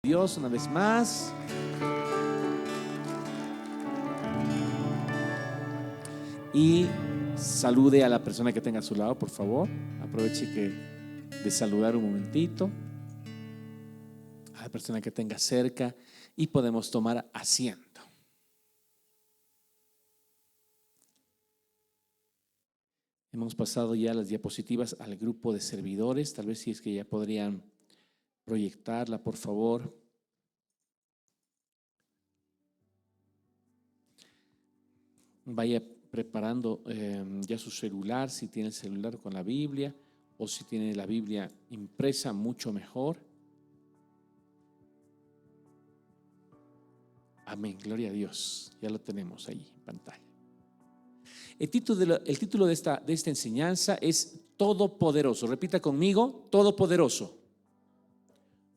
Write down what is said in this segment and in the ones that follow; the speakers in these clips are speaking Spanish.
Dios una vez más. Y salude a la persona que tenga a su lado, por favor. Aproveche de saludar un momentito a la persona que tenga cerca y podemos tomar asiento. Hemos pasado ya las diapositivas al grupo de servidores. Tal vez si es que ya podrían proyectarla, por favor. Vaya preparando ya su celular, si tiene el celular con la Biblia o si tiene la Biblia impresa, mucho mejor. Amén, gloria a Dios. Ya lo tenemos ahí en pantalla. El título de esta enseñanza es Todopoderoso. Repita conmigo, Todopoderoso.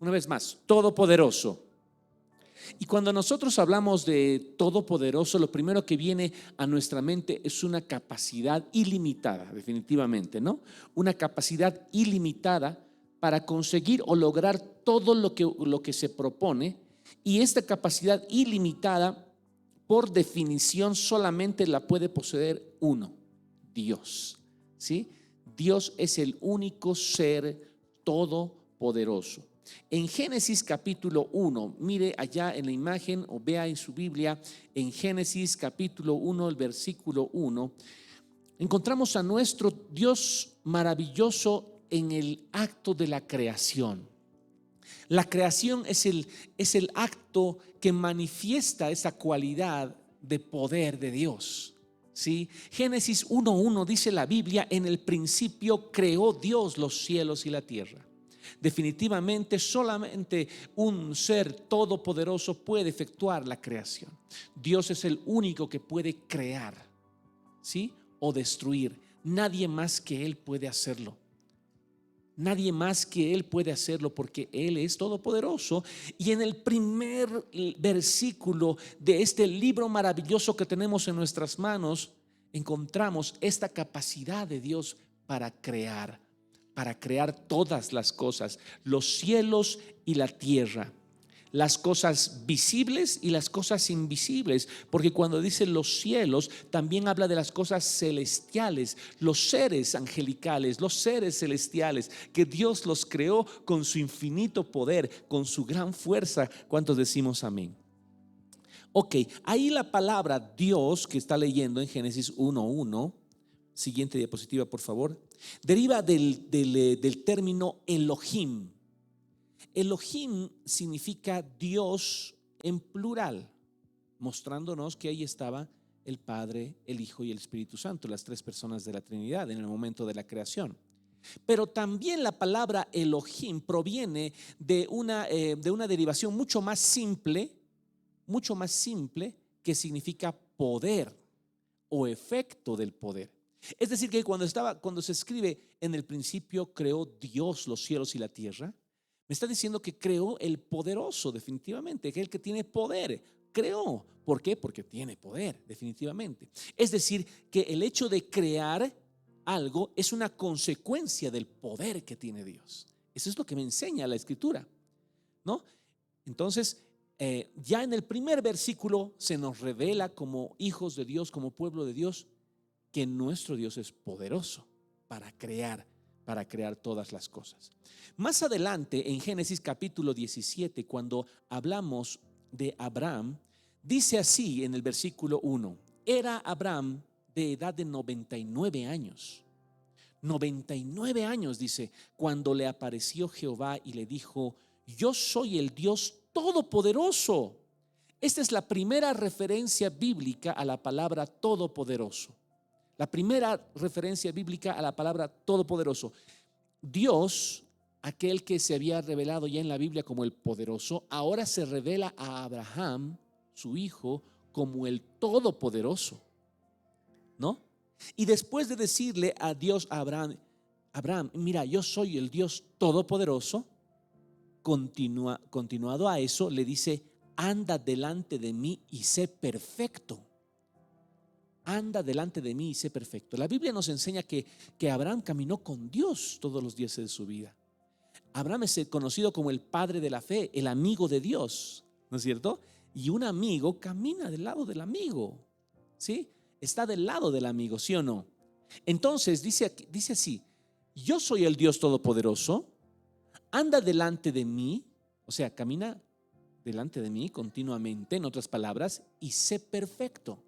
Una vez más, Todopoderoso. Y cuando nosotros hablamos de Todopoderoso, lo primero que viene a nuestra mente es una capacidad ilimitada, definitivamente, ¿no? Una capacidad ilimitada para conseguir o lograr todo lo que se propone. Y esta capacidad ilimitada, por definición, solamente la puede poseer uno: Dios, ¿sí? Dios es el único ser todopoderoso. En Génesis capítulo 1, mire allá en la imagen o vea en su Biblia, en Génesis capítulo 1, el versículo 1, encontramos a nuestro Dios maravilloso en el acto de la creación. La creación es el acto que manifiesta esa cualidad de poder de Dios, ¿sí? Génesis 1:1 dice la Biblia: en el principio creó Dios los cielos y la tierra. Definitivamente solamente un ser todopoderoso puede efectuar la creación. Dios es el único que puede crear, ¿sí? O destruir. Nadie más que Él puede hacerlo. Nadie más que Él puede hacerlo porque Él es todopoderoso. Y en el primer versículo de este libro maravilloso que tenemos en nuestras manos, encontramos esta capacidad de Dios para crear todas las cosas, los cielos y la tierra, las cosas visibles y las cosas invisibles, porque cuando dice los cielos también habla de las cosas celestiales, los seres angelicales, los seres celestiales, que Dios los creó con su infinito poder, con su gran fuerza. ¿Cuántos decimos amén? Ok, ahí la palabra Dios que está leyendo en Génesis 1:1, siguiente diapositiva por favor, deriva del término Elohim. Elohim significa Dios en plural, mostrándonos que ahí estaba el Padre, el Hijo y el Espíritu Santo, las tres personas de la Trinidad en el momento de la creación. Pero también la palabra Elohim proviene de una derivación mucho más simple, que significa poder o efecto del poder. Es decir, que cuando se escribe en el principio creó Dios los cielos y la tierra, me está diciendo que creó el poderoso, definitivamente, que el que tiene poder. Creó. ¿Por qué? Porque tiene poder, definitivamente. Es decir, que el hecho de crear algo es una consecuencia del poder que tiene Dios. Eso es lo que me enseña la Escritura, ¿no? Entonces, ya en el primer versículo se nos revela como hijos de Dios, como pueblo de Dios, que nuestro Dios es poderoso para crear todas las cosas. Más adelante en Génesis capítulo 17, cuando hablamos de Abraham, dice así en el versículo 1: era Abraham de edad de 99 años. 99 años, dice, cuando le apareció Jehová y le dijo: yo soy el Dios todopoderoso. Esta es la primera referencia bíblica a la palabra todopoderoso. La primera referencia bíblica a la palabra todopoderoso. Dios, aquel que se había revelado ya en la Biblia como el poderoso, ahora se revela a Abraham, su hijo, como el todopoderoso, ¿no? Y después de decirle a Dios a Abraham, mira, yo soy el Dios todopoderoso, continuado a eso, le dice: anda delante de mí y sé perfecto. Anda delante de mí y sé perfecto. La Biblia nos enseña que Abraham caminó con Dios todos los días de su vida. Abraham es conocido como el padre de la fe, el amigo de Dios, ¿no es cierto? Y un amigo camina del lado del amigo, ¿sí? Está del lado del amigo, ¿sí o no? Entonces dice así: yo soy el Dios Todopoderoso, anda delante de mí, o sea, camina delante de mí continuamente, en otras palabras, y sé perfecto.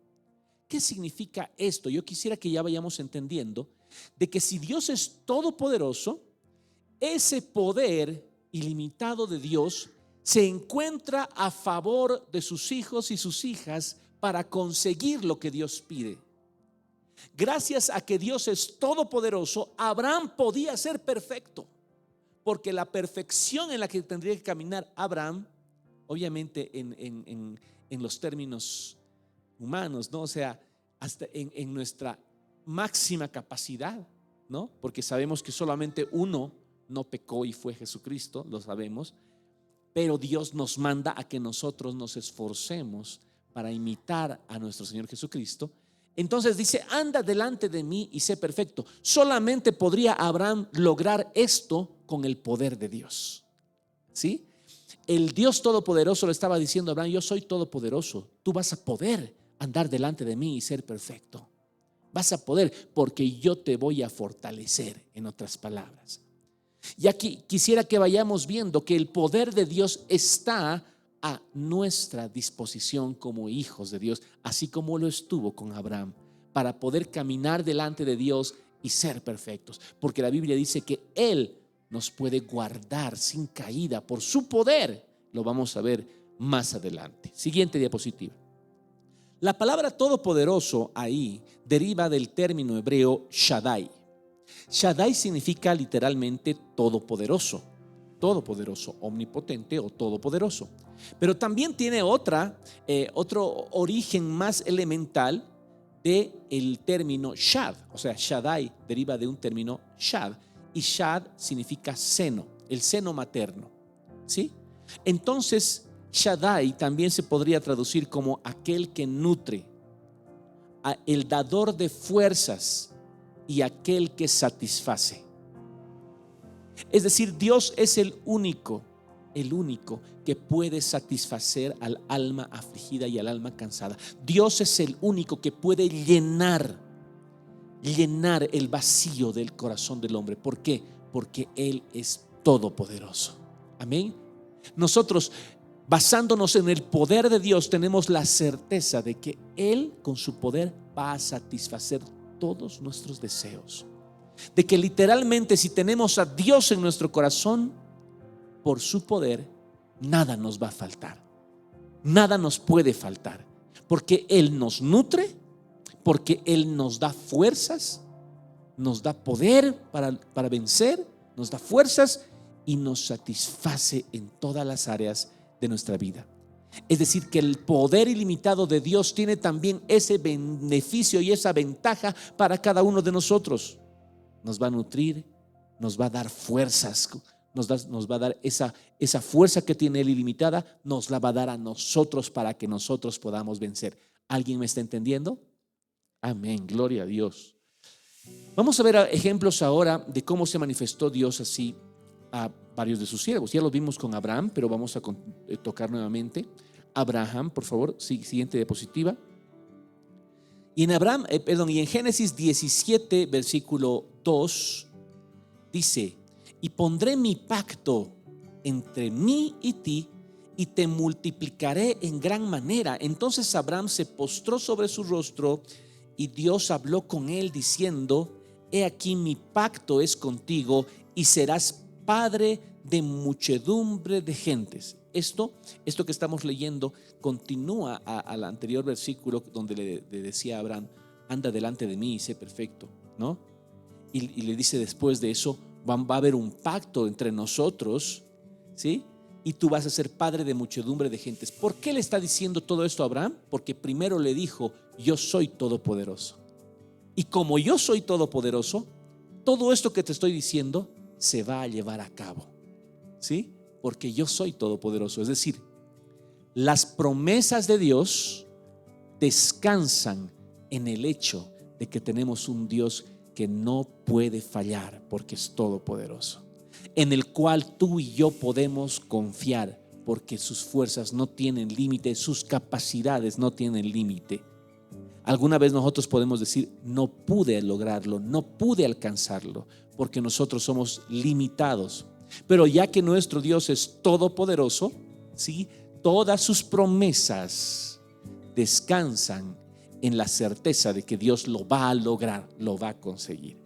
¿Qué significa esto? Yo quisiera que ya vayamos entendiendo de que si Dios es todopoderoso, ese poder ilimitado de Dios se encuentra a favor de sus hijos y sus hijas para conseguir lo que Dios pide. Gracias a que Dios es todopoderoso, Abraham podía ser perfecto, porque la perfección en la que tendría que caminar Abraham, obviamente en los términos humanos, ¿no? O sea, hasta en nuestra máxima capacidad, ¿no? Porque sabemos que solamente uno no pecó y fue Jesucristo, lo sabemos, pero Dios nos manda a que nosotros nos esforcemos para imitar a nuestro Señor Jesucristo. Entonces dice: anda delante de mí y sé perfecto. Solamente podría Abraham lograr esto con el poder de Dios, ¿sí? El Dios Todopoderoso le estaba diciendo a Abraham: yo soy todopoderoso, tú vas a poder andar delante de mí y ser perfecto. Vas a poder, porque yo te voy a fortalecer, en otras palabras. Y aquí quisiera que vayamos viendo que el poder de Dios está a nuestra disposición como hijos de Dios, así como lo estuvo con Abraham, para poder caminar delante de Dios y ser perfectos. Porque la Biblia dice que Él nos puede guardar sin caída por su poder. Lo vamos a ver más adelante. Siguiente diapositiva. La palabra todopoderoso ahí deriva del término hebreo Shaddai. Shaddai significa literalmente todopoderoso, todopoderoso, omnipotente o todopoderoso. Pero también tiene otro origen más elemental del término Shad. O sea, Shaddai deriva de un término Shad, y Shad significa seno, el seno materno, ¿sí? Entonces, Shaddai también se podría traducir como aquel que nutre, el dador de fuerzas y aquel que satisface. Es decir, Dios es el único que puede satisfacer al alma afligida y al alma cansada. Dios es el único que puede llenar el vacío del corazón del hombre. ¿Por qué? Porque Él es todopoderoso. Amén. Nosotros, basándonos en el poder de Dios, tenemos la certeza de que Él con su poder va a satisfacer todos nuestros deseos. De que literalmente, si tenemos a Dios en nuestro corazón, por su poder, nada nos va a faltar. Nada nos puede faltar. Porque Él nos nutre, porque Él nos da fuerzas, nos da poder para vencer, nos da fuerzas y nos satisface en todas las áreas de nuestra vida. Es decir, que el poder ilimitado de Dios tiene también ese beneficio y esa ventaja para cada uno de nosotros. Nos va a nutrir, nos va a dar fuerzas, nos va a dar esa fuerza que tiene Él ilimitada, nos la va a dar a nosotros para que nosotros podamos vencer. ¿Alguien me está entendiendo? Amén, gloria a Dios. Vamos a ver ejemplos ahora de cómo se manifestó Dios así a varios de sus siervos. Ya lo vimos con Abraham, pero vamos a tocar nuevamente. Abraham, por favor, siguiente diapositiva. Y en Génesis 17, versículo 2, dice: y pondré mi pacto entre mí y ti, y te multiplicaré en gran manera. Entonces Abraham se postró sobre su rostro, y Dios habló con él diciendo: he aquí mi pacto es contigo, y serás padre de muchedumbre de gentes. Esto que estamos leyendo continúa al anterior versículo donde le decía a Abraham: anda delante de mí y sé perfecto, ¿no? Y le dice después de eso: va a haber un pacto entre nosotros, ¿sí? Y tú vas a ser padre de muchedumbre de gentes. ¿Por qué le está diciendo todo esto a Abraham? Porque primero le dijo: yo soy todopoderoso. Y como yo soy todopoderoso, todo esto que te estoy diciendo se va a llevar a cabo, ¿sí? Porque yo soy todopoderoso. Es decir, las promesas de Dios descansan en el hecho de que tenemos un Dios que no puede fallar porque es todopoderoso. en el cual tú y yo podemos confiar, porque sus fuerzas no tienen límite, sus capacidades no tienen límite. Alguna vez nosotros podemos decir, no pude lograrlo, no pude alcanzarlo, porque nosotros somos limitados. Pero ya que nuestro Dios es todopoderoso, ¿sí?, todas sus promesas descansan en la certeza de que Dios lo va a lograr, lo va a conseguir.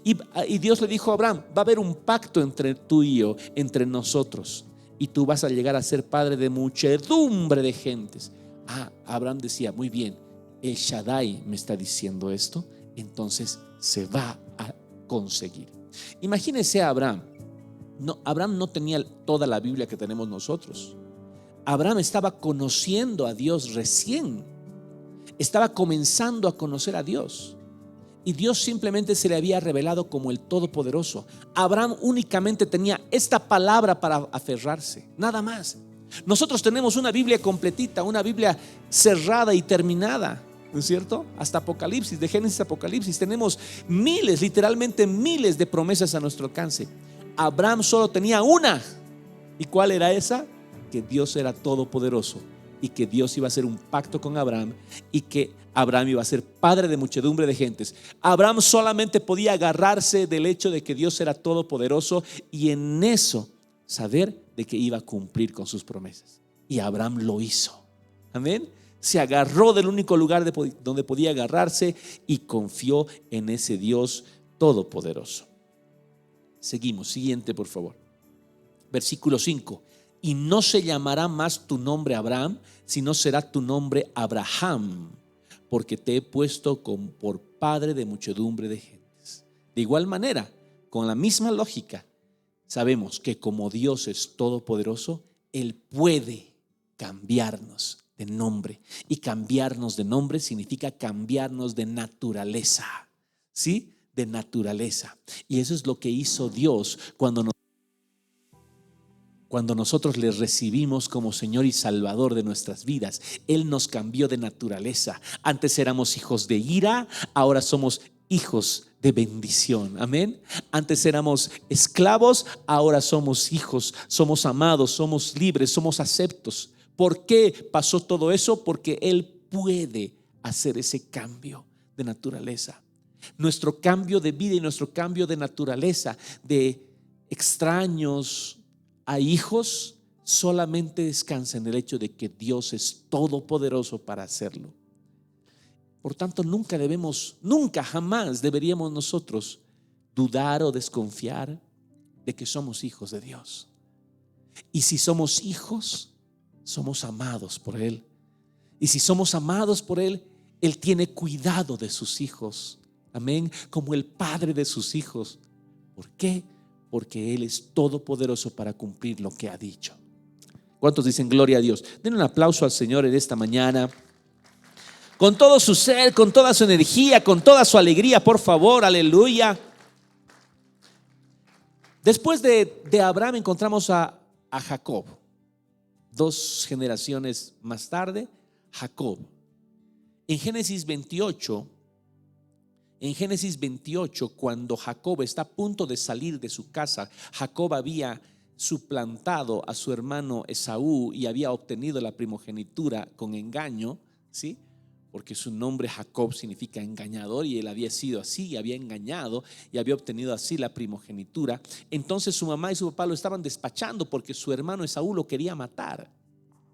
Y Dios le dijo a Abraham, va a haber un pacto entre tú y yo, entre nosotros, y tú vas a llegar a ser padre de muchedumbre de gentes. Abraham decía, muy bien, el Shaddai me está diciendo esto, entonces se va a conseguir. Imagínese a Abraham. Abraham no tenía toda la Biblia que tenemos nosotros. Abraham estaba conociendo a Dios recién. Estaba comenzando a conocer a Dios. Y Dios simplemente se le había revelado como el Todopoderoso. Abraham únicamente tenía esta palabra para aferrarse, nada más. Nosotros tenemos una Biblia completita, una Biblia cerrada y terminada, ¿no es cierto? Hasta Apocalipsis, de Génesis a Apocalipsis, tenemos miles, literalmente miles de promesas a nuestro alcance. Abraham solo tenía una. ¿Y cuál era esa? Que Dios era todopoderoso y que Dios iba a hacer un pacto con Abraham y que Abraham iba a ser padre de muchedumbre de gentes. Abraham solamente podía agarrarse del hecho de que Dios era todopoderoso y en eso saber de que iba a cumplir con sus promesas. Y Abraham lo hizo. Amén. Se agarró del único lugar donde podía agarrarse y confió en ese Dios todopoderoso. Seguimos, siguiente por favor. Versículo 5. Y no se llamará más tu nombre Abraham, sino será tu nombre Abraham, porque te he puesto por padre de muchedumbre de gentes. De igual manera, con la misma lógica, sabemos que como Dios es todopoderoso, Él puede cambiarnos de nombre. Y cambiarnos de nombre significa cambiarnos de naturaleza, ¿sí? De naturaleza. Y eso es lo que hizo Dios cuando nosotros le recibimos como Señor y Salvador de nuestras vidas. Él nos cambió de naturaleza. Antes éramos hijos de ira, ahora somos hijos de bendición. Amén. Antes éramos esclavos, ahora somos hijos, somos amados, somos libres, somos aceptos. ¿Por qué pasó todo eso? Porque Él puede hacer ese cambio de naturaleza. Nuestro cambio de vida y nuestro cambio de naturaleza, de extraños a hijos, solamente descansa en el hecho de que Dios es todopoderoso para hacerlo. Por tanto, nunca jamás deberíamos nosotros dudar o desconfiar de que somos hijos de Dios. Y si somos hijos, somos amados por Él. Y si somos amados por Él, Él tiene cuidado de sus hijos. Amén. Como el padre de sus hijos. ¿Por qué? Porque Él es todopoderoso para cumplir lo que ha dicho. ¿Cuántos dicen gloria a Dios? Den un aplauso al Señor en esta mañana. Con todo su ser, con toda su energía, con toda su alegría, por favor, aleluya. Después de Abraham encontramos a Jacob. 2 generaciones más tarde, Jacob. En Génesis 28, cuando Jacob está a punto de salir de su casa, Jacob había suplantado a su hermano Esaú y había obtenido la primogenitura con engaño, ¿sí? Porque su nombre Jacob significa engañador y él había sido así y había engañado y había obtenido así la primogenitura. Entonces su mamá y su papá lo estaban despachando porque su hermano Esaú lo quería matar,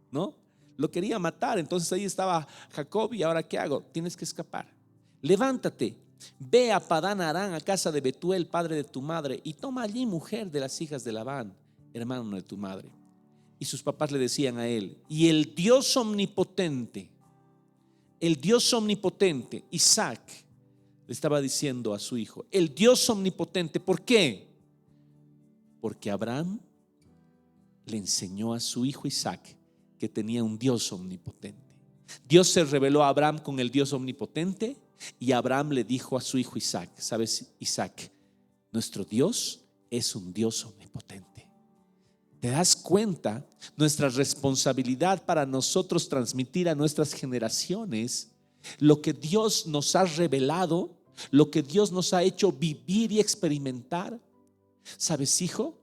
¿no? Lo quería matar. Entonces ahí estaba Jacob y ahora ¿qué hago? Tienes que escapar. Levántate, ve a Padán Aram, a casa de Betuel, padre de tu madre, y toma allí mujer de las hijas de Labán, hermano de tu madre. Y sus papás le decían a él, y el Dios omnipotente, Isaac, le estaba diciendo a su hijo, el Dios omnipotente, ¿por qué? Porque Abraham le enseñó a su hijo Isaac que tenía un Dios omnipotente. Dios se reveló a Abraham con el Dios omnipotente y Abraham le dijo a su hijo Isaac, ¿sabes, Isaac? Nuestro Dios es un Dios omnipotente. ¿Te das cuenta? Nuestra responsabilidad para nosotros transmitir a nuestras generaciones lo que Dios nos ha revelado, lo que Dios nos ha hecho vivir y experimentar. ¿Sabes, hijo?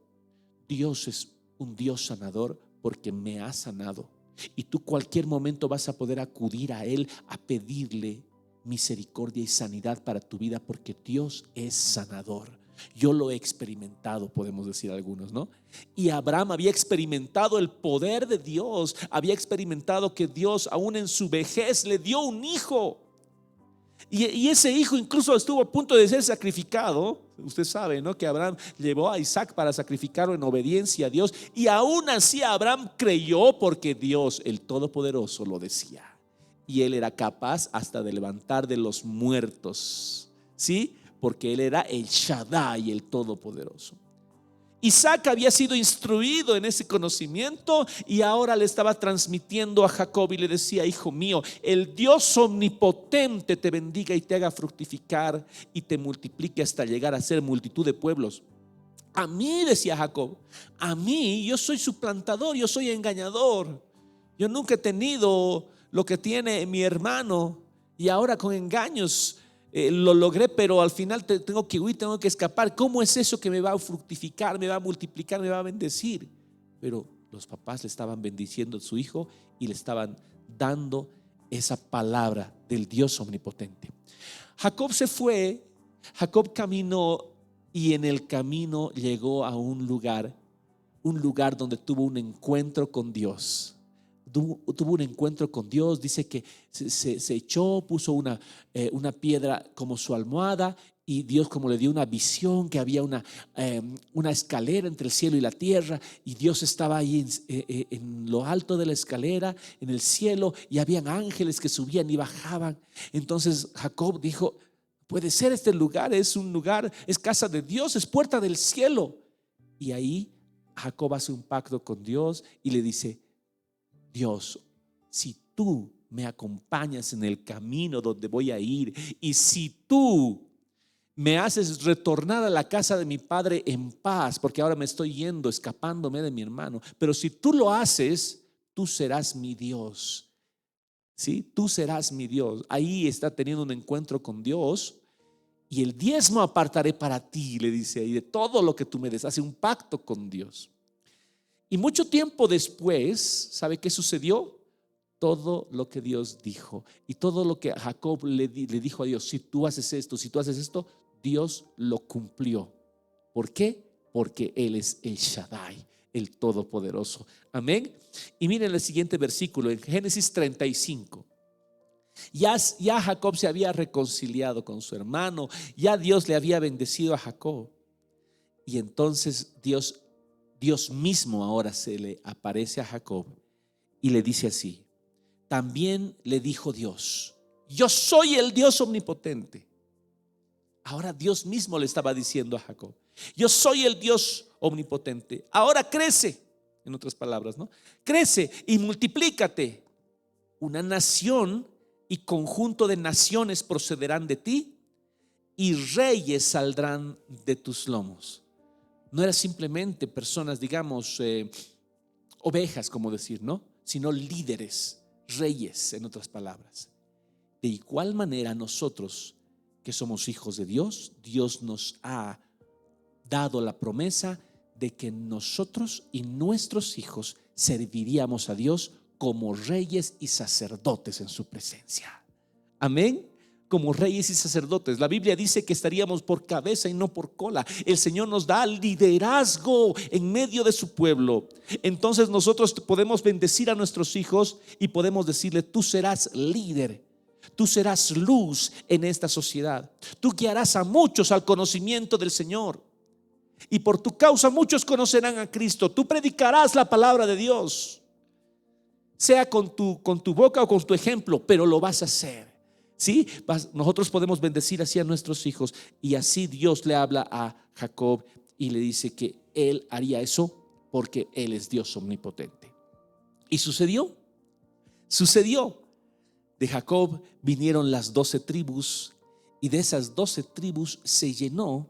Dios es un Dios sanador porque me ha sanado. Y tú cualquier momento vas a poder acudir a Él a pedirle misericordia y sanidad para tu vida, porque Dios es sanador. Yo lo he experimentado, podemos decir algunos, ¿no? Y Abraham había experimentado el poder de Dios, había experimentado que Dios aún en su vejez le dio un hijo. Y ese hijo incluso estuvo a punto de ser sacrificado. Usted sabe, ¿no?, que Abraham llevó a Isaac para sacrificarlo en obediencia a Dios. Y aún así Abraham creyó, porque Dios, el Todopoderoso, lo decía. Y él era capaz hasta de levantar de los muertos, ¿sí? Porque él era el Shaddai, el Todopoderoso. Isaac había sido instruido en ese conocimiento y ahora le estaba transmitiendo a Jacob y le decía: hijo mío, el Dios omnipotente te bendiga y te haga fructificar y te multiplique hasta llegar a ser multitud de pueblos. A mí, decía Jacob, a mí, yo soy suplantador, yo soy engañador. Yo nunca he tenido lo que tiene mi hermano y ahora con engaños lo logré, pero al final tengo que huir, tengo que escapar. ¿Cómo es eso que me va a fructificar, me va a multiplicar, me va a bendecir? Pero los papás le estaban bendiciendo a su hijo y le estaban dando esa palabra del Dios omnipotente. Jacob se fue, Jacob caminó y en el camino llegó a un lugar donde tuvo un encuentro con Dios. Tuvo un encuentro con Dios. Dice que se echó, puso una piedra como su almohada, y Dios como le dio una visión que había una escalera entre el cielo y la tierra, y Dios estaba ahí en lo alto de la escalera, en el cielo, y habían ángeles que subían y bajaban. Entonces Jacob dijo: puede ser este lugar, es un lugar, es casa de Dios, es puerta del cielo. Y ahí Jacob hace un pacto con Dios y le dice: Dios, si tú me acompañas en el camino donde voy a ir, y si tú me haces retornar a la casa de mi padre en paz, porque ahora me estoy yendo, escapándome de mi hermano, pero si tú lo haces, tú serás mi Dios. ¿Sí? Tú serás mi Dios. Ahí está teniendo un encuentro con Dios. Y el diezmo apartaré para ti, le dice ahí, de todo lo que tú me des. Hace un pacto con Dios. Y mucho tiempo después, ¿sabe qué sucedió? Todo lo que Dios dijo y todo lo que Jacob le dijo a Dios: si tú haces esto, si tú haces esto, Dios lo cumplió. ¿Por qué? Porque Él es el Shaddai, el Todopoderoso. Amén. Y miren el siguiente versículo en Génesis 35. Ya Jacob se había reconciliado con su hermano, ya Dios le había bendecido a Jacob. Y entonces Dios mismo ahora se le aparece a Jacob y le dice así. También le dijo Dios: yo soy el Dios omnipotente. Ahora Dios mismo le estaba diciendo a Jacob: yo soy el Dios omnipotente. Ahora crece, en otras palabras, ¿no? Crece y multiplícate. Una nación y conjunto de naciones procederán de ti, y reyes saldrán de tus lomos. No eran simplemente personas, digamos, ovejas, como decir, ¿no? Sino líderes, reyes, en otras palabras. De igual manera, nosotros que somos hijos de Dios, Dios nos ha dado la promesa de que nosotros y nuestros hijos serviríamos a Dios como reyes y sacerdotes en su presencia. Amén. Como reyes y sacerdotes. La Biblia dice que estaríamos por cabeza y no por cola. El Señor nos da liderazgo en medio de su pueblo. Entonces nosotros podemos bendecir a nuestros hijos y podemos decirle: tú serás líder, tú serás luz en esta sociedad, tú guiarás a muchos al conocimiento del Señor, y por tu causa muchos conocerán a Cristo. Tú predicarás la palabra de Dios, sea con tu boca o con tu ejemplo, pero lo vas a hacer. ¿Sí? Nosotros podemos bendecir así a nuestros hijos. Y así Dios le habla a Jacob y le dice que él haría eso porque él es Dios omnipotente. Y sucedió. De Jacob vinieron las 12 tribus, y de esas 12 tribus se llenó.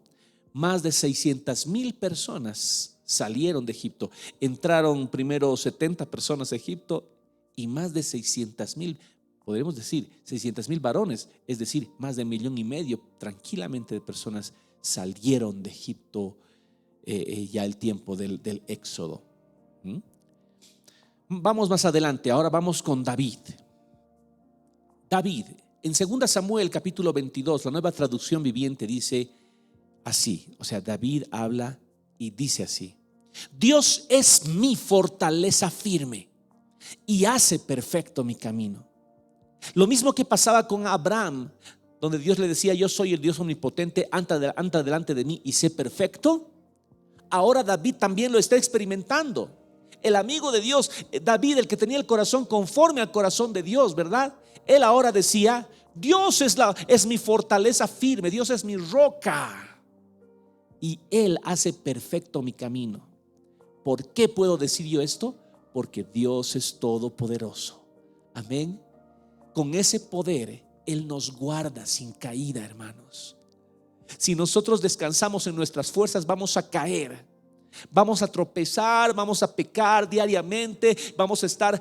Más de 600,000 personas salieron de Egipto. Entraron primero 70 personas a Egipto, y más de 600,000, podríamos decir 600,000 varones, es decir, más de 1,5 millones tranquilamente de personas salieron de Egipto ya el tiempo del Éxodo. Vamos más adelante, ahora vamos con David. David, en 2 Samuel capítulo 22, la Nueva Traducción Viviente dice así, o sea, David habla y dice así: Dios es mi fortaleza firme y hace perfecto mi camino. Lo mismo que pasaba con Abraham, donde Dios le decía: yo soy el Dios omnipotente, anda delante de mí y sé perfecto. Ahora David también lo está experimentando. El amigo de Dios, David, el que tenía el corazón conforme al corazón de Dios, ¿verdad? Él ahora decía: Dios es mi fortaleza firme, Dios es mi roca y Él hace perfecto mi camino. ¿Por qué puedo decir yo esto? Porque Dios es todopoderoso. Amén. Con ese poder Él nos guarda sin caída, hermanos. Si nosotros descansamos en nuestras fuerzas, vamos a caer, vamos a tropezar, vamos a pecar diariamente, vamos a estar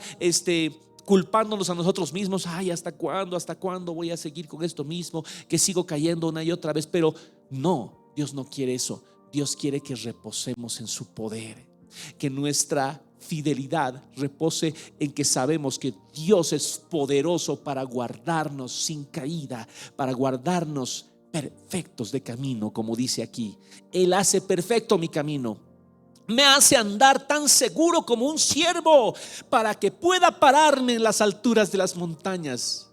culpándonos a nosotros mismos. Ay, ¿hasta cuándo voy a seguir con esto mismo? Que sigo cayendo una y otra vez. Pero no, Dios no quiere eso. Dios quiere que reposemos en su poder, que nuestra fidelidad repose en que sabemos que Dios es poderoso para guardarnos sin caída, para guardarnos perfectos de camino, como dice aquí. Él hace perfecto mi camino, me hace andar tan seguro como un ciervo, para que pueda pararme en las alturas de las montañas.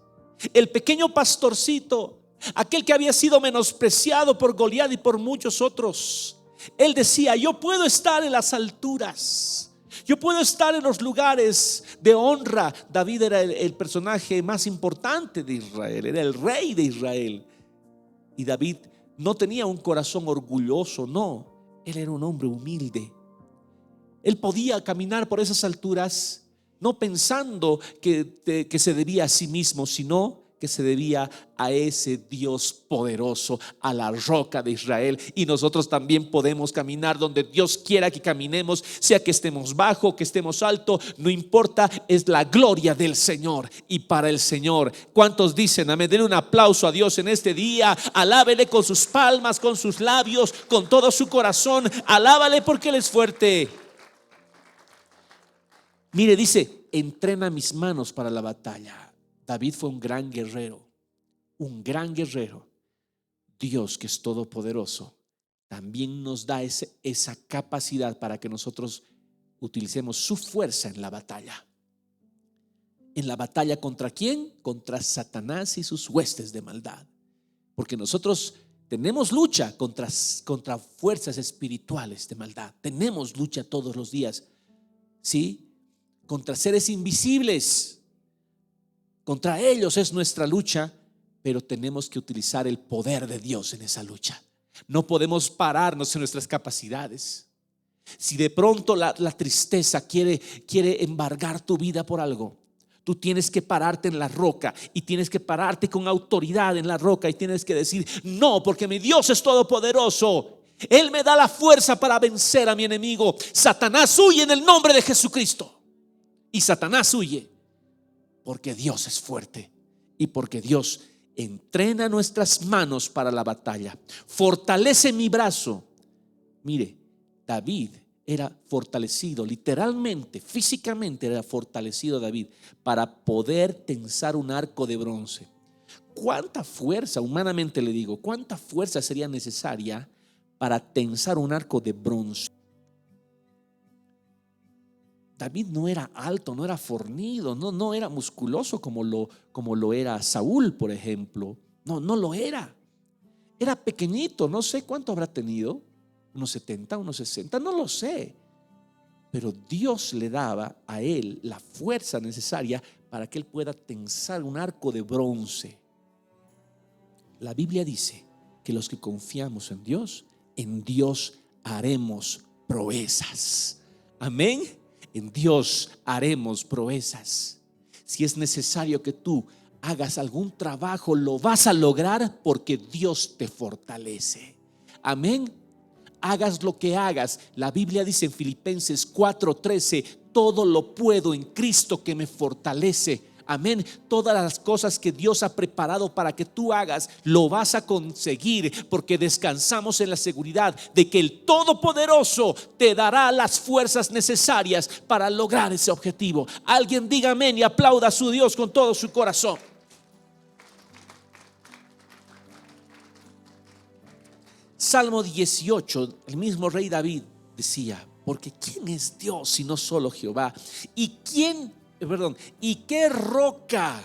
El pequeño pastorcito, aquel que había sido menospreciado por Goliat y por muchos otros, él decía: yo puedo estar en las alturas, yo puedo estar en los lugares de honra. David era el personaje más importante de Israel, era el rey de Israel. Y David no tenía un corazón orgulloso, no, él era un hombre humilde. Él podía caminar por esas alturas no pensando que se debía a sí mismo, sino que se debía a ese Dios poderoso, a la roca de Israel. Y nosotros también podemos caminar donde Dios quiera que caminemos, sea que estemos bajo, que estemos alto, no importa, es la gloria del Señor y para el Señor. ¿Cuántos dicen amén? Denle un aplauso a Dios en este día, alábele con sus palmas, con sus labios, con todo su corazón, alábale porque Él es fuerte. Mire, dice: entrena mis manos para la batalla. David fue un gran guerrero, un gran guerrero. Dios, que es todopoderoso, también nos da esa capacidad para que nosotros utilicemos su fuerza en la batalla. ¿En la batalla contra quién? Contra Satanás y sus huestes de maldad. Porque nosotros tenemos lucha contra fuerzas espirituales de maldad. Tenemos lucha todos los días, ¿sí? Contra seres invisibles. Contra ellos es nuestra lucha, pero tenemos que utilizar el poder de Dios en esa lucha. No podemos pararnos en nuestras capacidades. Si de pronto la tristeza quiere embargar tu vida por algo, tú tienes que pararte en la roca y tienes que pararte con autoridad en la roca y tienes que decir: no, porque mi Dios es todopoderoso. Él me da la fuerza para vencer a mi enemigo. Satanás, huye en el nombre de Jesucristo. Y Satanás huye porque Dios es fuerte y porque Dios entrena nuestras manos para la batalla. Fortalece mi brazo. Mire, David era fortalecido, literalmente, físicamente era fortalecido David para poder tensar un arco de bronce. ¿Cuánta fuerza, humanamente le digo, cuánta fuerza sería necesaria para tensar un arco de bronce? David no era alto, no era fornido, no era musculoso como lo era Saúl, por ejemplo. No lo era. Era pequeñito, no sé cuánto habrá tenido, unos 70, unos 60, no lo sé. Pero Dios le daba a él la fuerza necesaria para que él pueda tensar un arco de bronce. La Biblia dice que los que confiamos en Dios haremos proezas. Amén. En Dios haremos proezas. Si es necesario que tú hagas algún trabajo, lo vas a lograr porque Dios te fortalece. Amén. Hagas lo que hagas. La Biblia dice en Filipenses 4:13: todo lo puedo en Cristo que me fortalece. Amén. Todas las cosas que Dios ha preparado para que tú hagas, lo vas a conseguir, porque descansamos en la seguridad de que el Todopoderoso te dará las fuerzas necesarias para lograr ese objetivo. Alguien diga amén y aplauda a su Dios con todo su corazón. Salmo 18, el mismo rey David decía: porque ¿quién es Dios sino solo Jehová? ¿Y qué roca?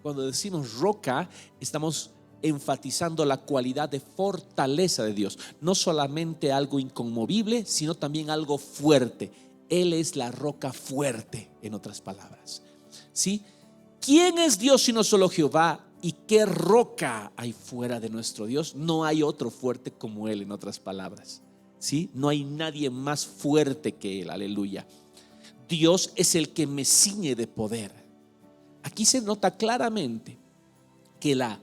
Cuando decimos roca, estamos enfatizando la cualidad de fortaleza de Dios. No solamente algo inconmovible, sino también algo fuerte. Él es la roca fuerte, en otras palabras. ¿Sí? ¿Quién es Dios sino solo Jehová? ¿Y qué roca hay fuera de nuestro Dios? No hay otro fuerte como Él, en otras palabras. ¿Sí? No hay nadie más fuerte que Él. Aleluya. Dios es el que me ciñe de poder. Aquí se nota claramente que la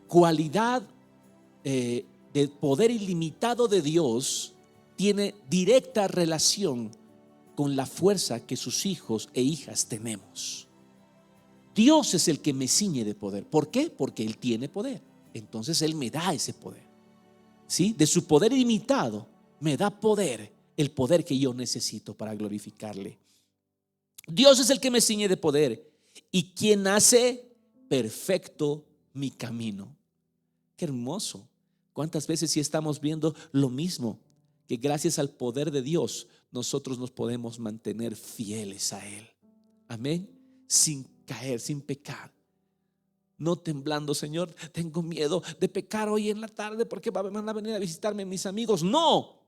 cualidad de poder ilimitado de Dios tiene directa relación con la fuerza que sus hijos e hijas tenemos. Dios es el que me ciñe de poder. ¿Por qué? Porque Él tiene poder. Entonces Él me da ese poder. ¿Sí? De su poder ilimitado me da poder, el poder que yo necesito para glorificarle. Dios es el que me ciñe de poder y quien hace perfecto mi camino. Qué hermoso. ¿Cuántas veces sí estamos viendo lo mismo? Que gracias al poder de Dios nosotros nos podemos mantener fieles a Él. Amén. Sin caer, sin pecar. No temblando: Señor, tengo miedo de pecar hoy en la tarde porque van a venir a visitarme mis amigos. No,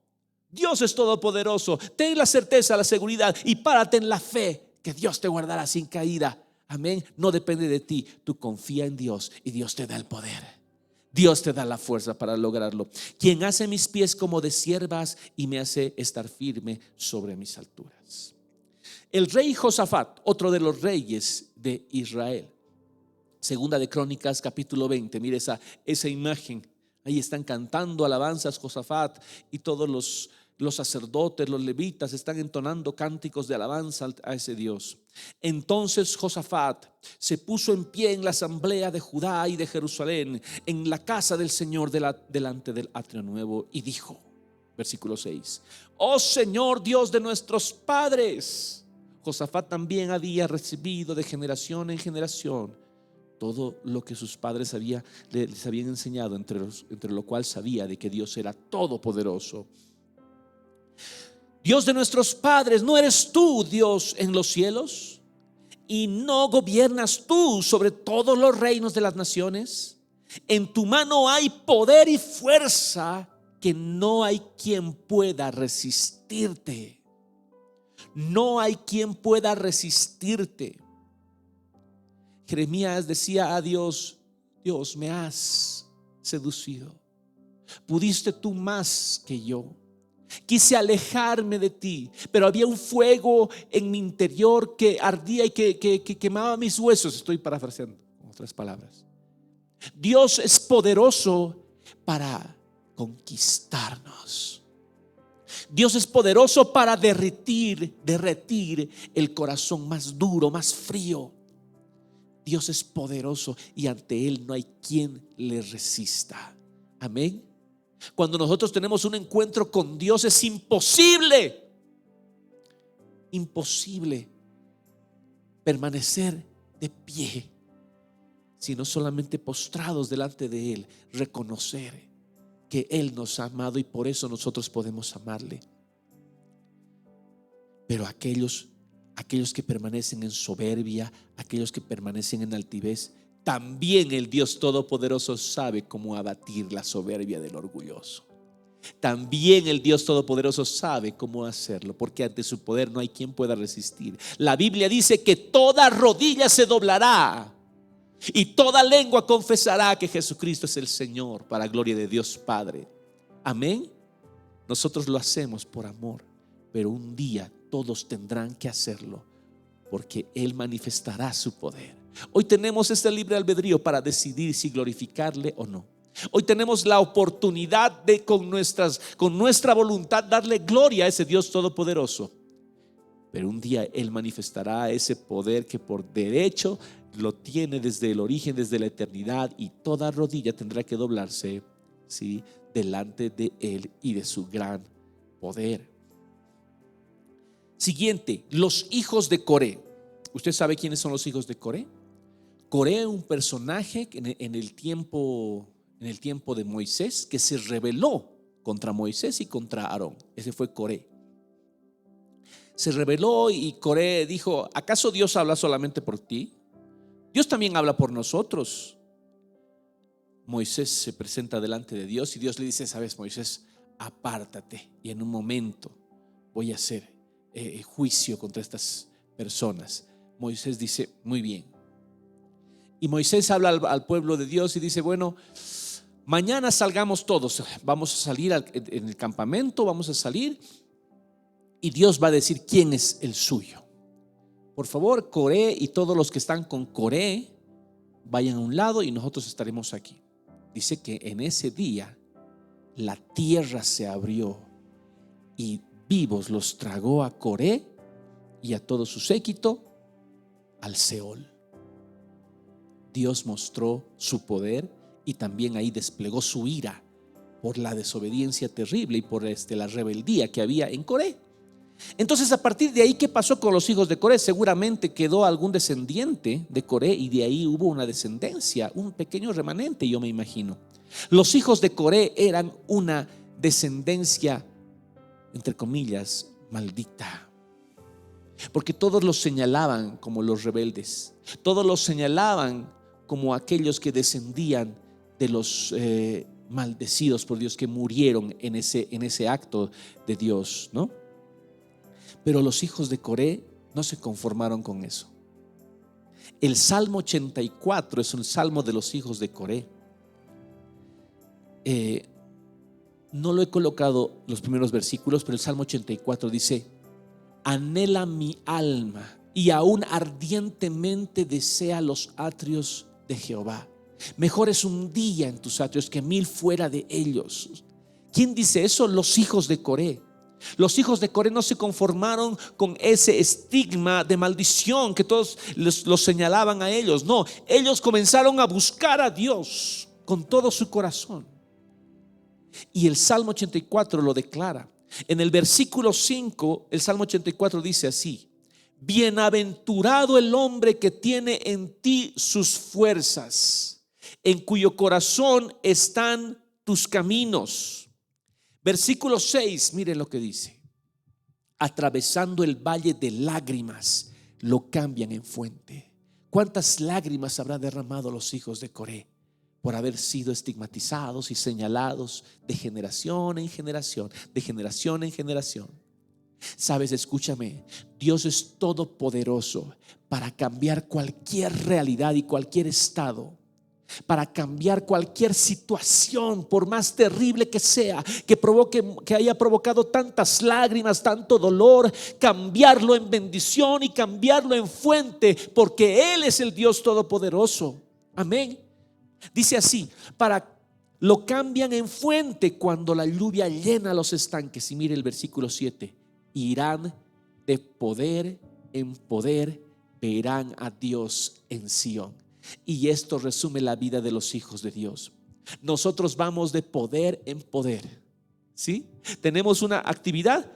Dios es todopoderoso. Ten la certeza, la seguridad y párate en la fe que Dios te guardará sin caída. Amén. No depende de ti. Tú confía en Dios y Dios te da el poder. Dios te da la fuerza para lograrlo. Quien hace mis pies como de ciervas y me hace estar firme sobre mis alturas. El rey Josafat, otro de los reyes de Israel. Segunda de Crónicas capítulo 20. Mire esa imagen. Ahí están cantando alabanzas Josafat y todos los sacerdotes, los levitas están entonando cánticos de alabanza a ese Dios. Entonces Josafat se puso en pie en la asamblea de Judá y de Jerusalén, en la casa del Señor delante del atrio nuevo, y dijo, versículo 6: oh Señor Dios de nuestros padres. Josafat también había recibido de generación en generación todo lo que sus padres les habían enseñado, entre lo cual sabía de que Dios era todopoderoso. Dios de nuestros padres, ¿no eres tú Dios en los cielos? ¿Y no gobiernas tú sobre todos los reinos de las naciones? En tu mano hay poder y fuerza, que no hay quien pueda resistirte. No hay quien pueda resistirte. Jeremías decía a Dios: Dios, me has seducido. Pudiste tú más que yo. Quise alejarme de ti, pero había un fuego en mi interior que ardía y que quemaba mis huesos. Estoy parafraseando con otras palabras. Dios es poderoso para conquistarnos. Dios es poderoso para derretir el corazón más duro, más frío. Dios es poderoso y ante Él no hay quien le resista. Amén. Cuando nosotros tenemos un encuentro con Dios, es imposible permanecer de pie, sino solamente postrados delante de Él, reconocer que Él nos ha amado y por eso nosotros podemos amarle. Pero aquellos que permanecen en soberbia, aquellos que permanecen en altivez, también el Dios Todopoderoso sabe cómo abatir la soberbia del orgulloso. También el Dios Todopoderoso sabe cómo hacerlo, porque ante su poder no hay quien pueda resistir. La Biblia dice que toda rodilla se doblará y toda lengua confesará que Jesucristo es el Señor, para gloria de Dios Padre. Amén. Nosotros lo hacemos por amor, pero un día todos tendrán que hacerlo, porque Él manifestará su poder. Hoy tenemos este libre albedrío para decidir si glorificarle o no. Hoy tenemos la oportunidad de con nuestra voluntad darle gloria a ese Dios todopoderoso. Pero un día Él manifestará ese poder que por derecho lo tiene desde el origen, desde la eternidad, y toda rodilla tendrá que doblarse, ¿sí?, delante de Él y de su gran poder. Siguiente, los hijos de Coré. ¿Usted sabe quiénes son los hijos de Coré? Coré es un personaje en el tiempo de Moisés que se rebeló contra Moisés y contra Aarón. Ese fue Coré. Se rebeló y Coré dijo: ¿acaso Dios habla solamente por ti? Dios también habla por nosotros. Moisés se presenta delante de Dios y Dios le dice: sabes, Moisés, apártate y en un momento voy a hacer juicio contra estas personas. Moisés dice: muy bien. Y Moisés habla al pueblo de Dios y dice: bueno, mañana salgamos todos, vamos a salir en el campamento, vamos a salir y Dios va a decir quién es el suyo. Por favor, Coré y todos los que están con Coré vayan a un lado y nosotros estaremos aquí. Dice que en ese día la tierra se abrió y vivos los tragó a Coré y a todo su séquito al Seol. Dios mostró su poder y también ahí desplegó su ira por la desobediencia terrible y por la rebeldía que había en Coré. Entonces, a partir de ahí, ¿qué pasó con los hijos de Coré? Seguramente quedó algún descendiente de Coré y de ahí hubo una descendencia, un pequeño remanente, yo me imagino. Los hijos de Coré eran una descendencia, entre comillas, maldita, porque todos los señalaban como los rebeldes, todos los señalaban como aquellos que descendían de los maldecidos por Dios, que murieron en ese acto de Dios, ¿no? Pero los hijos de Coré no se conformaron con eso. El Salmo 84 es un salmo de los hijos de Coré. No lo he colocado los primeros versículos, pero el Salmo 84 dice: anhela mi alma y aún ardientemente desea los atrios de Jehová. Mejor es un día en tus atrios que 1000 fuera de ellos. ¿Quién dice eso? Los hijos de Coré. Los hijos de Coré no se conformaron con ese estigma de maldición que todos los señalaban a ellos. No, ellos comenzaron a buscar a Dios con todo su corazón. Y el Salmo 84 lo declara. En el versículo 5, el Salmo 84 dice así: bienaventurado el hombre que tiene en ti sus fuerzas, en cuyo corazón están tus caminos. Versículo 6, miren lo que dice: atravesando el valle de lágrimas, lo cambian en fuente. ¿Cuántas lágrimas habrán derramado los hijos de Coré por haber sido estigmatizados y señalados de generación en generación, de generación en generación? Sabes, escúchame, Dios es todopoderoso para cambiar cualquier realidad y cualquier estado, para cambiar cualquier situación, por más terrible que sea, que haya provocado tantas lágrimas, tanto dolor, cambiarlo en bendición y cambiarlo en fuente, porque Él es el Dios todopoderoso. Amén. Dice así: lo cambian en fuente cuando la lluvia llena los estanques. Y mire el versículo 7: irán de poder en poder, verán a Dios en Sión. Y esto resume la vida de los hijos de Dios. Nosotros vamos de poder en poder, ¿sí? Tenemos una actividad,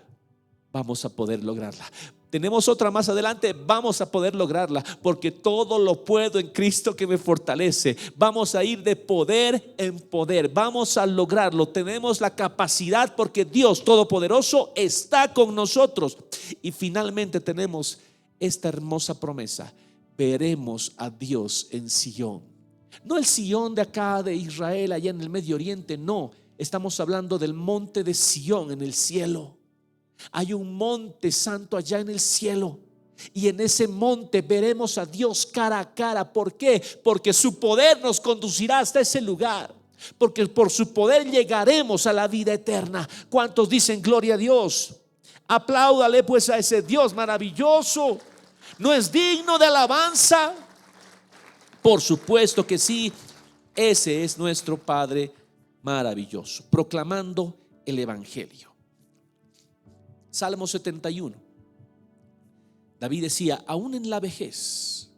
vamos a poder lograrla. Tenemos otra más adelante, vamos a poder lograrla, porque todo lo puedo en Cristo que me fortalece. Vamos a ir de poder en poder, vamos a lograrlo. Tenemos la capacidad porque Dios Todopoderoso está con nosotros. Y finalmente tenemos esta hermosa promesa: veremos a Dios en Sión. No el Sión de acá de Israel, allá en el Medio Oriente, no. Estamos hablando del monte de Sión en el cielo. Hay un monte santo allá en el cielo, y en ese monte veremos a Dios cara a cara. ¿Por qué? Porque su poder nos conducirá hasta ese lugar, porque por su poder llegaremos a la vida eterna. ¿Cuántos dicen gloria a Dios? Apláudale pues a ese Dios maravilloso. ¿No es digno de alabanza? Por supuesto que sí. Ese es nuestro Padre maravilloso, proclamando el Evangelio. Salmo 71. David decía, aún en la vejez,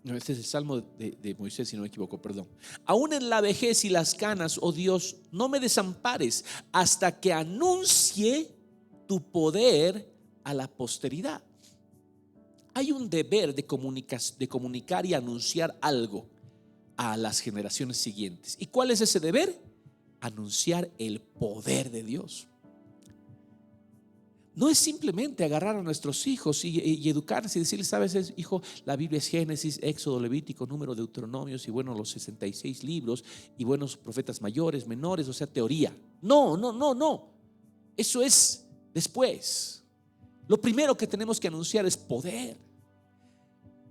no, este es el salmo de Moisés, si no me equivoco, perdón. Aún en la vejez y las canas, oh Dios, no me desampares hasta que anuncie tu poder a la posteridad. Hay un deber de comunicar y anunciar algo a las generaciones siguientes. ¿Y cuál es ese deber? Anunciar el poder de Dios. No es simplemente agarrar a nuestros hijos y educarles y decirles, sabes, hijo, la Biblia es Génesis, Éxodo, Levítico, Número, Deuteronomios y bueno, los 66 libros y buenos profetas mayores, menores, o sea, teoría. No. Eso es después. Lo primero que tenemos que anunciar es poder.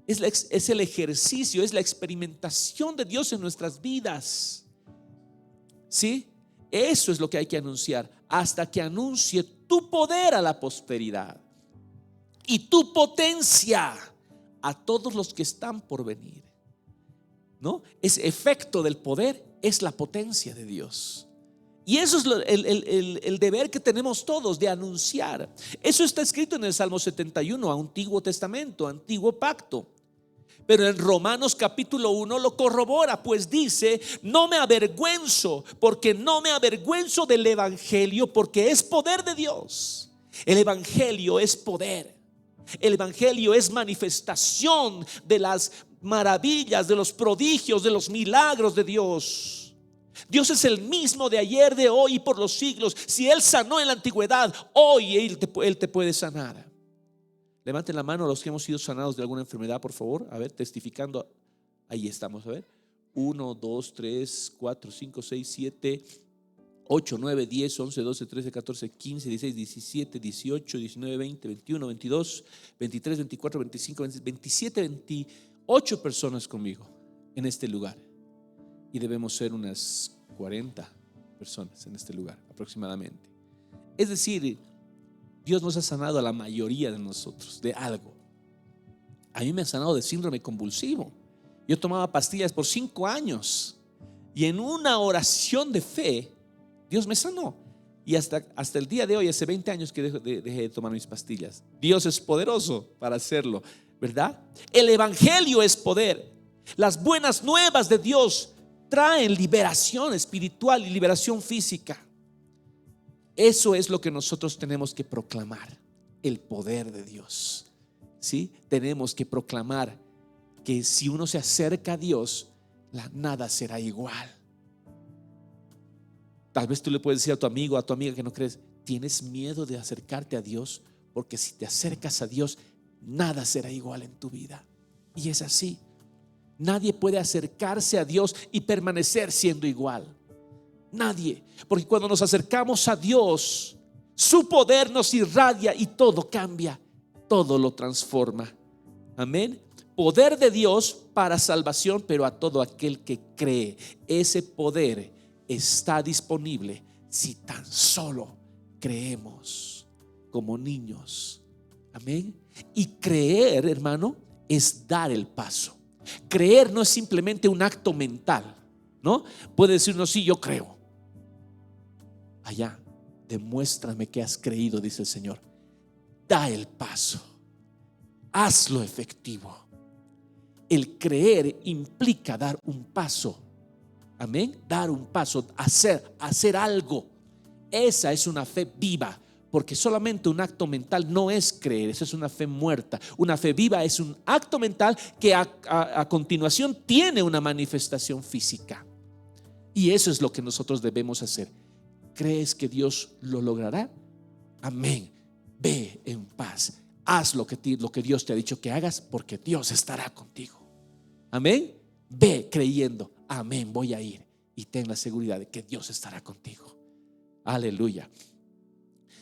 Es el ejercicio, es la experimentación de Dios en nuestras vidas. ¿Sí? Eso es lo que hay que anunciar hasta que anuncie tu poder a la posteridad y tu potencia a todos los que están por venir. ¿No? Ese efecto del poder es la potencia de Dios. Y eso es el deber que tenemos todos de anunciar. Eso está escrito en el Salmo 71, Antiguo Testamento, Antiguo Pacto. Pero en Romanos capítulo 1 lo corrobora, pues dice, no me avergüenzo, porque no me avergüenzo del evangelio, porque es poder de Dios. El evangelio es poder. El evangelio es manifestación de las maravillas, de los prodigios, de los milagros de Dios. Dios es el mismo de ayer, de hoy y por los siglos. Si Él sanó en la antigüedad, hoy Él te puede sanar. Levanten la mano los que hemos sido sanados de alguna enfermedad, por favor. A ver, testificando. Ahí estamos, a ver. 1, 2, 3, 4, 5, 6, 7, 8, 9, 10, 11, 12, 13, 14, 15, 16, 17, 18, 19, 20, 21, 22, 23, 24, 25, 27, 28 personas conmigo en este lugar. Y debemos ser unas 40 personas en este lugar aproximadamente. Es decir, Dios nos ha sanado a la mayoría de nosotros de algo. A mí me ha sanado de síndrome convulsivo. Yo tomaba pastillas por 5 años y en una oración de fe Dios me sanó. Y hasta el día de hoy, hace 20 años que dejé de tomar mis pastillas. Dios es poderoso para hacerlo, ¿verdad? El evangelio es poder. Las buenas nuevas de Dios traen liberación espiritual y liberación física. Eso es lo que nosotros tenemos que proclamar, el poder de Dios. ¿Sí? Tenemos que proclamar que si uno se acerca a Dios, nada será igual. Tal vez tú le puedes decir a tu amigo, a tu amiga que no crees, tienes miedo de acercarte a Dios, porque si te acercas a Dios, nada será igual en tu vida. Y es así. Nadie puede acercarse a Dios y permanecer siendo igual. Nadie, porque cuando nos acercamos a Dios, su poder nos irradia y todo cambia, todo lo transforma. Amén. Poder de Dios para salvación, pero a todo aquel que cree. Ese poder está disponible si tan solo creemos como niños. Amén. Y creer, hermano, es dar el paso. Creer no es simplemente un acto mental, ¿no? Puede decirnos, sí, yo creo. Allá, demuéstrame que has creído, dice el Señor. Da el paso, hazlo efectivo. El creer implica dar un paso. Amén. Dar un paso, hacer algo. Esa es una fe viva, porque solamente un acto mental no es creer. Esa es una fe muerta. Una fe viva es un acto mental que a continuación tiene una manifestación física. Y eso es lo que nosotros debemos hacer. ¿Crees que Dios lo logrará? Amén. Ve en paz. Haz lo que Dios te ha dicho que hagas, porque Dios estará contigo. Amén. Ve creyendo. Amén, voy a ir. Y ten la seguridad de que Dios estará contigo. Aleluya.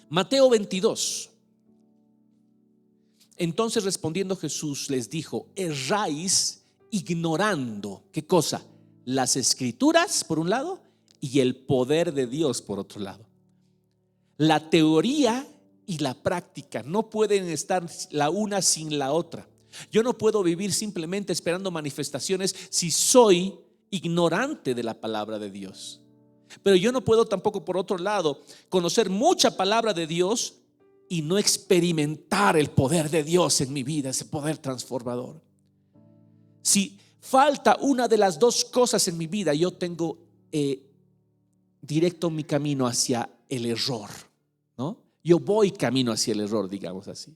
Mateo 22. Entonces respondiendo Jesús les dijo: erráis ignorando, ¿qué cosa? Las escrituras por un lado y el poder de Dios por otro lado. La teoría y la práctica no pueden estar la una sin la otra. Yo no puedo vivir simplemente esperando manifestaciones si soy ignorante de la palabra de Dios. Pero yo no puedo tampoco, por otro lado, conocer mucha palabra de Dios y no experimentar el poder de Dios en mi vida, ese poder transformador. Si falta una de las dos cosas en mi vida, yo tengo directo mi camino hacia el error, ¿no? Yo voy camino hacia el error, digamos así.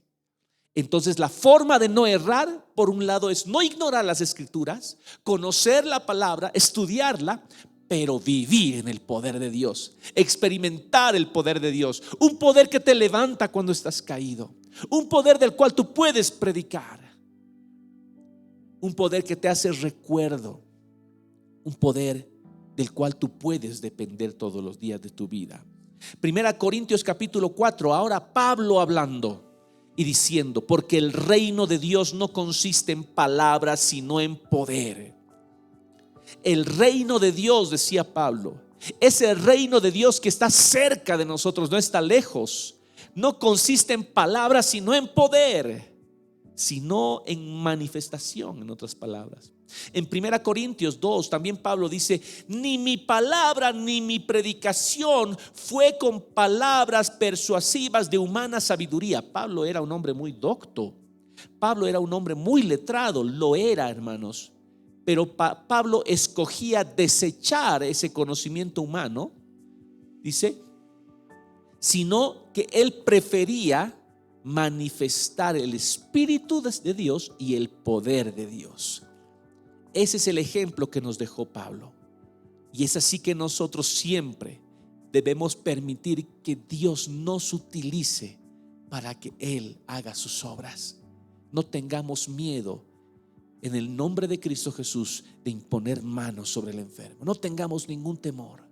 Entonces la forma de no errar, por un lado, es no ignorar las escrituras, conocer la palabra, estudiarla, pero vivir en el poder de Dios, experimentar el poder de Dios, un poder que te levanta cuando estás caído, un poder del cual tú puedes predicar, un poder que te hace recuerdo, un poder del cual tú puedes depender todos los días de tu vida. Primera Corintios capítulo 4, ahora Pablo hablando y diciendo: porque el reino de Dios no consiste en palabras, sino en poder. El reino de Dios, decía Pablo, ese reino de Dios que está cerca de nosotros, no está lejos, no consiste en palabras, sino en poder, sino en manifestación, en otras palabras. En 1 Corintios 2 también Pablo dice: ni mi palabra ni mi predicación fue con palabras persuasivas de humana sabiduría. Pablo era un hombre muy docto, Pablo era un hombre muy letrado, lo era, hermanos. Pero Pablo escogía desechar ese conocimiento humano, dice, sino que él prefería manifestar el Espíritu de Dios y el poder de Dios. Ese es el ejemplo que nos dejó Pablo. Y es así que nosotros siempre debemos permitir que Dios nos utilice para que Él haga sus obras. No tengamos miedo, en el nombre de Cristo Jesús, de imponer manos sobre el enfermo. No tengamos ningún temor.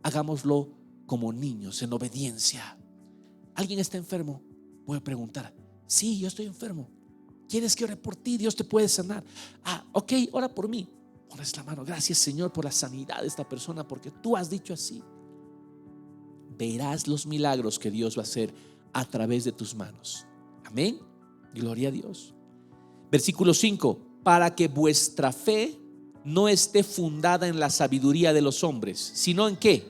Hagámoslo como niños, en obediencia. ¿Alguien está enfermo? Voy a preguntar: sí, yo estoy enfermo. ¿Quieres que ore por ti? Dios te puede sanar. Ok, ora por mí. Pones la mano: gracias, Señor, por la sanidad de esta persona, porque tú has dicho así. Verás los milagros que Dios va a hacer a través de tus manos. Amén. Gloria a Dios. Versículo 5: para que vuestra fe no esté fundada en la sabiduría de los hombres, sino ¿en qué?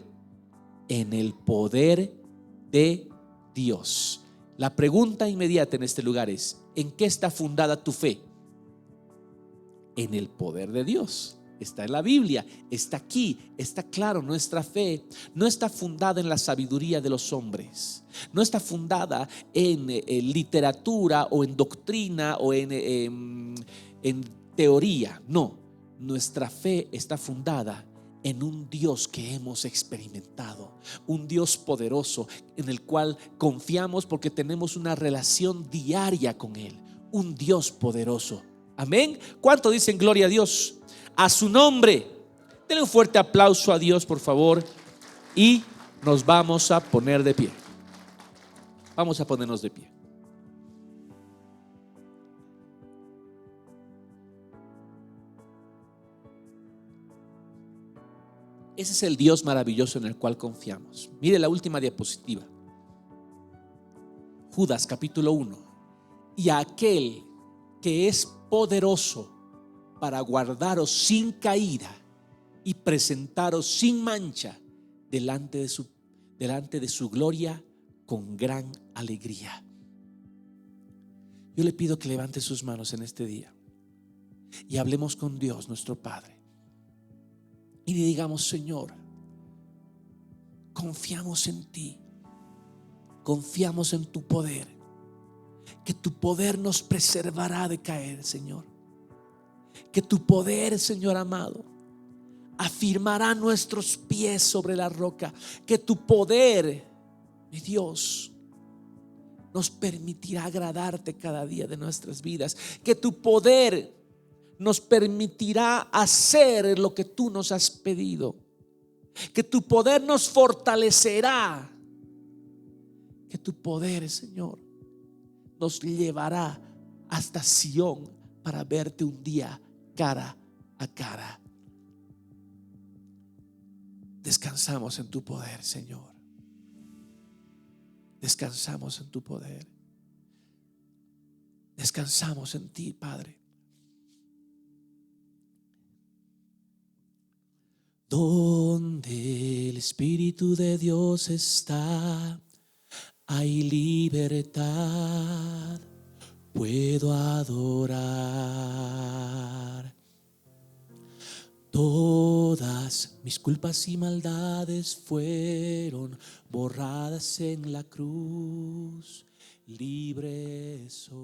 En el poder de Dios. La pregunta inmediata en este lugar es: ¿en qué está fundada tu fe? En el poder de Dios. Está en la Biblia, está aquí, está claro. Nuestra fe no está fundada en la sabiduría de los hombres, no está fundada en literatura o en doctrina o en teoría. No, nuestra fe está fundada en un Dios que hemos experimentado, un Dios poderoso en el cual confiamos porque tenemos una relación diaria con Él, un Dios poderoso. Amén. ¿Cuánto dicen gloria a Dios? A su nombre. Denle un fuerte aplauso a Dios, por favor, y nos vamos a poner de pie. Vamos a ponernos de pie. Ese es el Dios maravilloso en el cual confiamos. Mire la última diapositiva. Judas capítulo 1. Y aquel que es poderoso para guardaros sin caída y presentaros sin mancha delante de su gloria con gran alegría. Yo le pido que levante sus manos en este día y hablemos con Dios nuestro Padre y le digamos: Señor, confiamos en ti, confiamos en tu poder, que tu poder nos preservará de caer, Señor, que tu poder, Señor amado, afirmará nuestros pies sobre la roca, que tu poder, mi Dios, nos permitirá agradarte cada día de nuestras vidas, que tu poder nos permitirá hacer lo que tú nos has pedido, que tu poder nos fortalecerá, que tu poder, Señor, nos llevará hasta Sión para verte un día cara a cara. Descansamos en tu poder, Señor. Descansamos en tu poder. Descansamos en ti, Padre. Donde el Espíritu de Dios está, hay libertad, puedo adorar. Todas mis culpas y maldades fueron borradas en la cruz, libre soy.